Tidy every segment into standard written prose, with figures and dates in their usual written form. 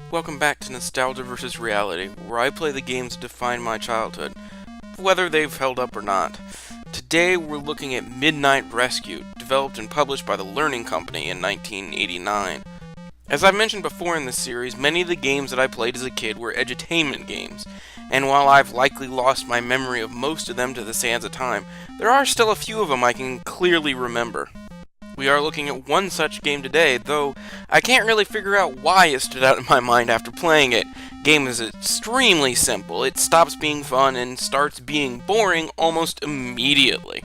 Welcome back to Nostalgia vs. Reality, where I play the games that define my childhood, whether they've held up or not. Today we're looking at Midnight Rescue, developed and published by the Learning Company in 1989. As I've mentioned before in this series, many of the games that I played as a kid were edutainment games, and while I've likely lost my memory of most of them to the sands of time, there are still a few of them I can clearly remember. We are looking at one such game today, though I can't really figure out why it stood out in my mind after playing it. Game is extremely simple, it stops being fun and starts being boring almost immediately.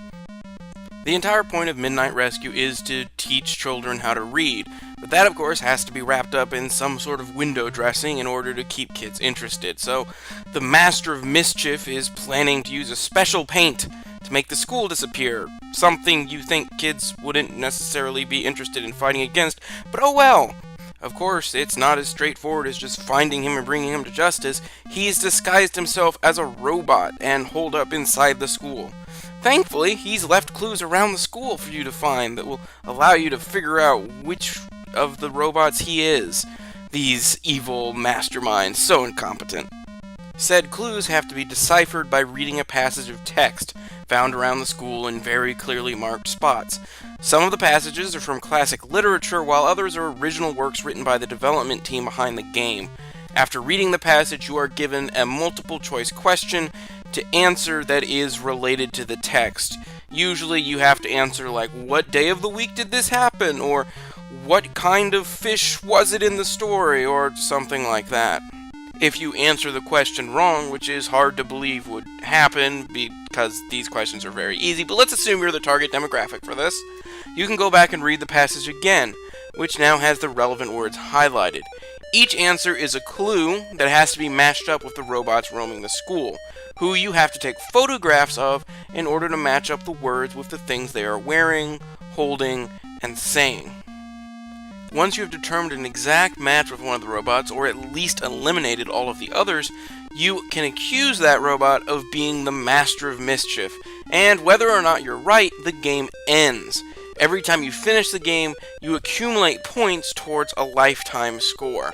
The entire point of Midnight Rescue is to teach children how to read, but that of course has to be wrapped up in some sort of window dressing in order to keep kids interested, so the Master of Mischief is planning to use a special paint to make the school disappear, something you think kids wouldn't necessarily be interested in fighting against, but oh well! Of course, it's not as straightforward as just finding him and bringing him to justice. He's disguised himself as a robot and holed up inside the school. Thankfully, he's left clues around the school for you to find that will allow you to figure out which of the robots he is. These evil masterminds, so incompetent. Said clues have to be deciphered by reading a passage of text found around the school in very clearly marked spots. Some of the passages are from classic literature, while others are original works written by the development team behind the game. After reading the passage, you are given a multiple choice question to answer that is related to the text. Usually you have to answer like, what day of the week did this happen? Or what kind of fish was it in the story? Or something like that. If you answer the question wrong, which is hard to believe would happen because these questions are very easy, but let's assume you're the target demographic for this, you can go back and read the passage again, which now has the relevant words highlighted. Each answer is a clue that has to be matched up with the robots roaming the school, who you have to take photographs of in order to match up the words with the things they are wearing, holding, and saying. Once you have determined an exact match with one of the robots, or at least eliminated all of the others, you can accuse that robot of being the Master of Mischief, and whether or not you're right, the game ends. Every time you finish the game, you accumulate points towards a lifetime score.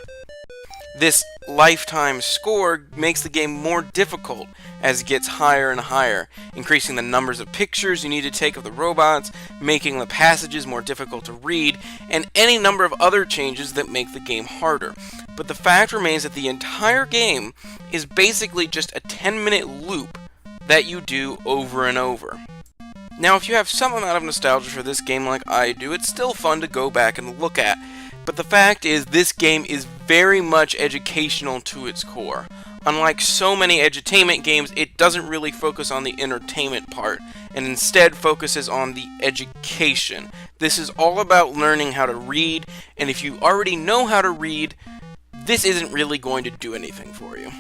This lifetime score makes the game more difficult as it gets higher and higher, increasing the numbers of pictures you need to take of the robots, making the passages more difficult to read, and any number of other changes that make the game harder. But the fact remains that the entire game is basically just a 10-minute loop that you do over and over. Now, if you have some amount of nostalgia for this game like I do, it's still fun to go back and look at. But the fact is, this game is very much educational to its core. Unlike so many edutainment games, it doesn't really focus on the entertainment part, and instead focuses on the education. This is all about learning how to read, and if you already know how to read, this isn't really going to do anything for you.